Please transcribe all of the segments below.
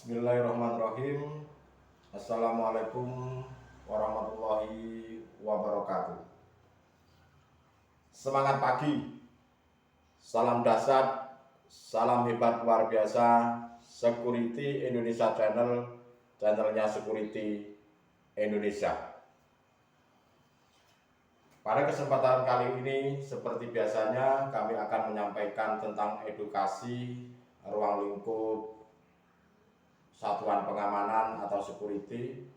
Bismillahirrahmanirrahim. Assalamualaikum warahmatullahi wabarakatuh. Semangat pagi, salam dahsyat, salam hebat luar biasa. Security Indonesia Channel, channelnya Security Indonesia. Pada kesempatan kali ini, seperti biasanya, kami akan menyampaikan tentang edukasi ruang lingkup satuan pengamanan atau security.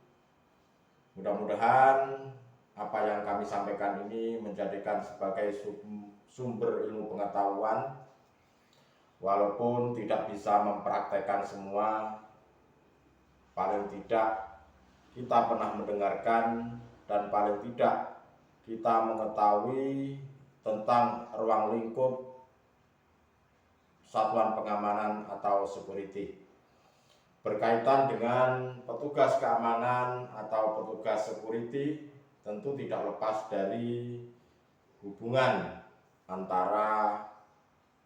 Mudah-mudahan apa yang kami sampaikan ini menjadikan sebagai sumber ilmu pengetahuan, walaupun tidak bisa mempraktekkan semua, paling tidak kita pernah mendengarkan dan paling tidak kita mengetahui tentang ruang lingkup satuan pengamanan atau security. Berkaitan dengan petugas keamanan atau petugas security, tentu tidak lepas dari hubungan antara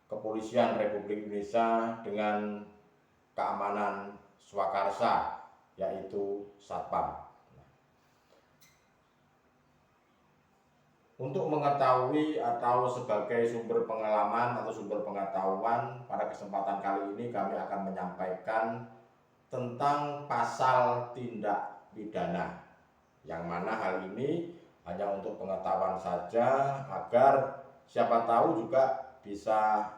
Kepolisian Republik Indonesia dengan keamanan swakarsa, yaitu Satpam. Untuk mengetahui atau sebagai sumber pengalaman atau sumber pengetahuan, pada kesempatan kali ini kami akan menyampaikan tentang pasal tindak pidana, yang mana hal ini hanya untuk pengetahuan saja, agar siapa tahu juga bisa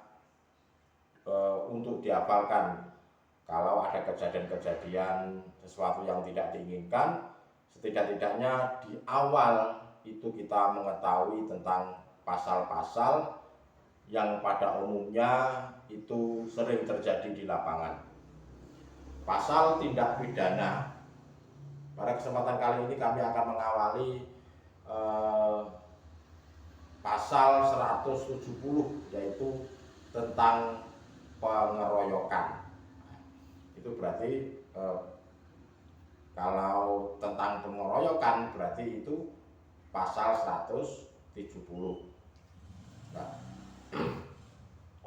untuk dihafalkan kalau ada kejadian-kejadian sesuatu yang tidak diinginkan. Setidak-tidaknya di awal itu kita mengetahui tentang pasal-pasal yang pada umumnya itu sering terjadi di lapangan. Pasal tindak pidana. Pada kesempatan kali ini kami akan mengawali pasal 170, yaitu tentang pengeroyokan. Itu berarti kalau tentang pengeroyokan berarti itu pasal 170. Nah,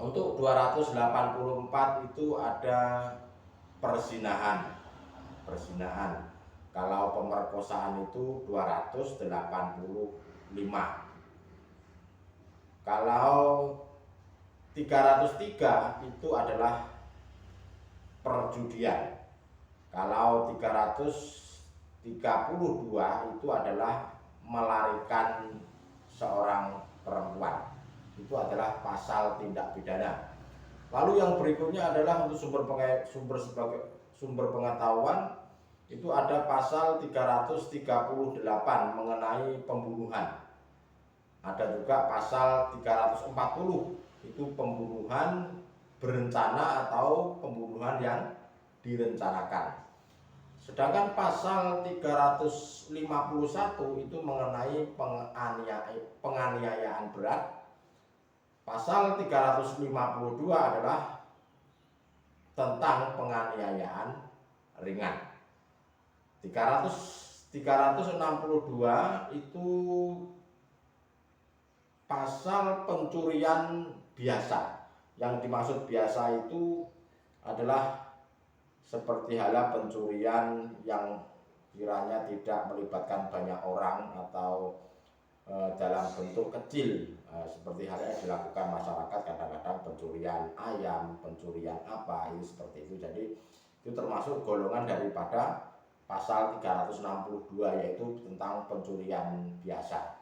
untuk 284 itu ada perzinahan. Kalau pemerkosaan itu 285. Kalau 303 itu adalah perjudian. Kalau 332 itu adalah melarikan seorang perempuan. Itu adalah pasal tindak pidana. Lalu yang berikutnya adalah untuk sumber pengetahuan, itu ada pasal 338 mengenai pembunuhan. Ada juga pasal 340, itu pembunuhan berencana atau pembunuhan yang direncanakan. Sedangkan pasal 351 itu mengenai penganiayaan berat. Pasal 352 adalah tentang penganiayaan ringan. 362 itu pasal pencurian biasa. Yang dimaksud biasa itu adalah seperti halnya pencurian yang kiranya tidak melibatkan banyak orang atau dalam bentuk kecil, seperti halnya dilakukan masyarakat kadang-kadang pencurian ayam, pencurian apa, itu seperti itu. Jadi itu termasuk golongan daripada pasal 362, yaitu tentang pencurian biasa.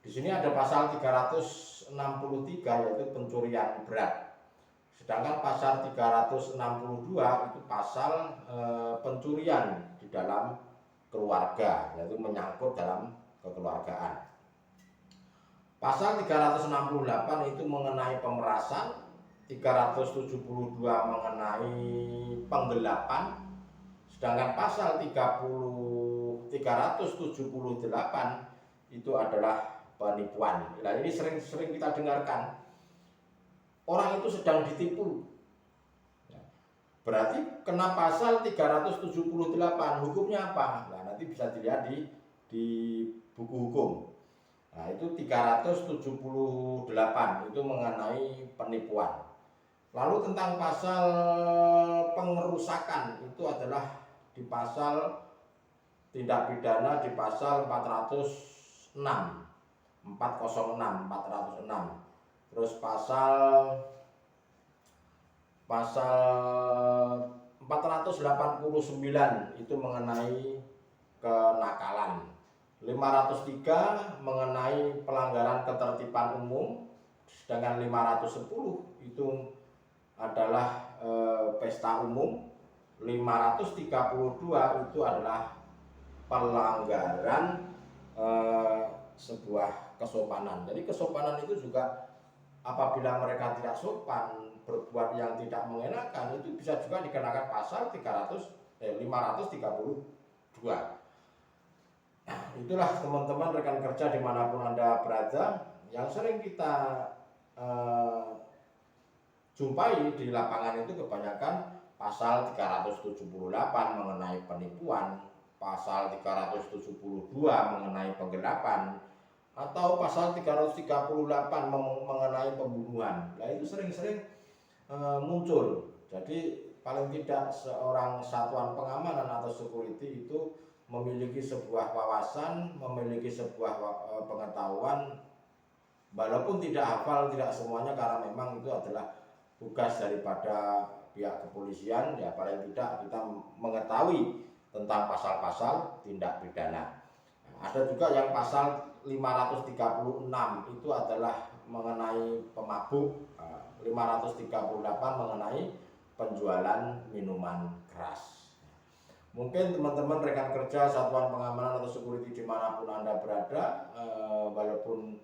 Di sini ada pasal 363, yaitu pencurian berat. Sedangkan pasal 362 itu pasal pencurian di dalam keluarga, yaitu menyangkut dalam kekeluargaan. Pasal 368 itu mengenai pemerasan, 372 mengenai penggelapan, sedangkan pasal 378 itu adalah penipuan. Nah, ini sering kita dengarkan. Orang itu sedang ditipu. Berarti kena pasal 378. Hukumnya apa? Nah, nanti bisa dilihat di buku hukum. Nah, itu 378 itu mengenai penipuan. Lalu tentang pasal pengerusakan itu adalah di pasal tindak pidana di pasal 406. Terus pasal 489 itu mengenai kenakalan. 503 mengenai pelanggaran ketertiban umum, sedangkan 510 itu adalah pesta umum. 532 itu adalah pelanggaran sebuah kesopanan. Jadi kesopanan itu juga apabila mereka tidak sopan, berbuat yang tidak mengenakan, itu bisa juga dikenakan pasal 532. Nah, itulah teman-teman rekan kerja dimanapun Anda berada, yang sering kita jumpai di lapangan itu kebanyakan pasal 378 mengenai penipuan, pasal 372 mengenai penggelapan, atau pasal 338 mengenai pembunuhan. Nah, itu sering-sering muncul. Jadi paling tidak seorang satuan pengamanan atau security itu memiliki sebuah wawasan, memiliki sebuah pengetahuan, walaupun tidak hafal, tidak semuanya, karena memang itu adalah tugas daripada pihak kepolisian. Ya paling tidak kita mengetahui tentang pasal-pasal tindak pidana. Ada juga yang pasal 536 itu adalah mengenai pemabuk, 538 mengenai penjualan minuman keras. Mungkin teman-teman rekan kerja satuan pengamanan atau security dimanapun Anda berada, walaupun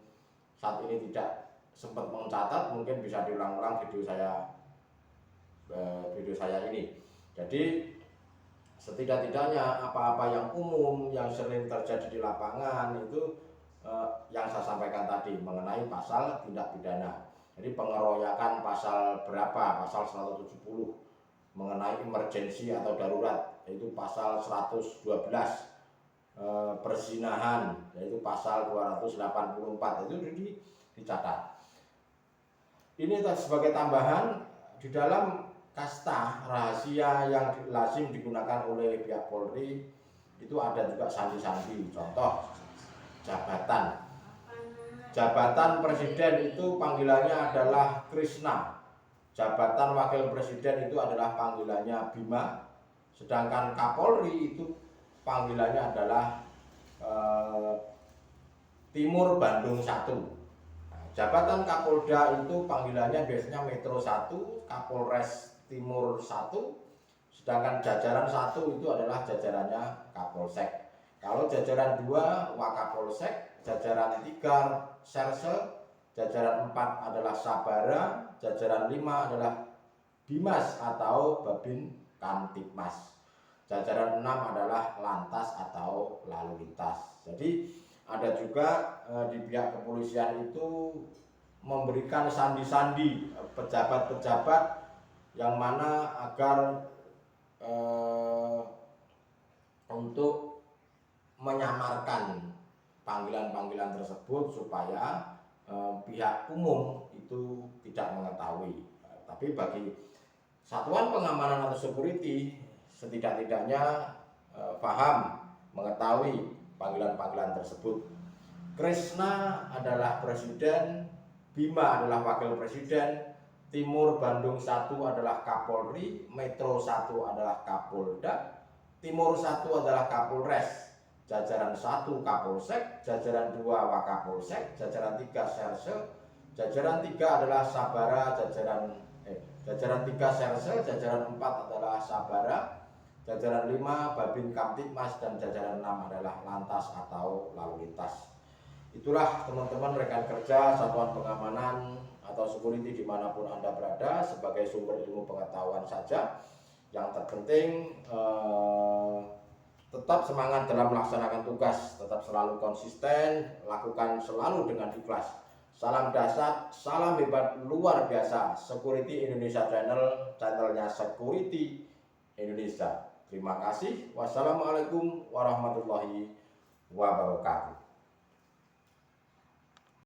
saat ini tidak sempat mencatat, mungkin bisa diulang-ulang video saya ini. Jadi setidak-tidaknya apa-apa yang umum yang sering terjadi di lapangan itu yang saya sampaikan tadi mengenai pasal tindak pidana. Jadi pengeroyokan pasal berapa? Pasal 170 mengenai emergensi atau darurat, yaitu pasal 112. Perzinahan, yaitu pasal 284, itu dicatat. Ini sebagai tambahan, di dalam kasta rahasia yang lazim digunakan oleh pihak Polri itu ada juga sandi-sandi. Contoh, jabatan presiden itu panggilannya adalah Krishna, jabatan wakil presiden itu adalah panggilannya Bima, sedangkan Kapolri itu panggilannya adalah Timur Bandung 1. Jabatan Kapolda itu panggilannya biasanya Metro 1, Kapolres Timur 1, sedangkan jajaran 1 itu adalah jajarannya Kapolsek. Kalau jajaran 2 Wakapolsek, jajaran 3 Serse, jajaran 4 adalah Sabara, jajaran 5 adalah Bimas atau Babin Kamtipmas, jajaran 6 adalah Lantas atau Lalu Lintas. Jadi ada juga di pihak kepolisian itu memberikan sandi-sandi pejabat-pejabat yang mana agar untuk menyamarkan panggilan-panggilan tersebut supaya pihak umum itu tidak mengetahui. Tapi bagi satuan pengamanan atau security, setidak-tidaknya paham, mengetahui panggilan-panggilan tersebut. Krishna adalah presiden, Bima adalah wakil presiden, Timur Bandung 1 adalah Kapolri, Metro 1 adalah Kapolda, Timur 1 adalah Kapolres, jajaran 1 Kapolsek, jajaran 2 Wakapolsek, jajaran 3 Serse, jajaran 3 adalah Sabara, jajaran 3 Serse, jajaran 4 adalah Sabara, jajaran 5 Babin Kamtipmas, dan jajaran 6 adalah Lantas atau Lalu Lintas. Itulah teman-teman rekan kerja satuan pengamanan atau security dimanapun Anda berada, sebagai sumber ilmu pengetahuan saja. Yang terpenting tetap semangat dalam melaksanakan tugas, tetap selalu konsisten, lakukan selalu dengan ikhlas. Salam dahsyat, salam hebat luar biasa. Security Indonesia Channel, channelnya Security Indonesia. Terima kasih. Wassalamualaikum warahmatullahi wabarakatuh.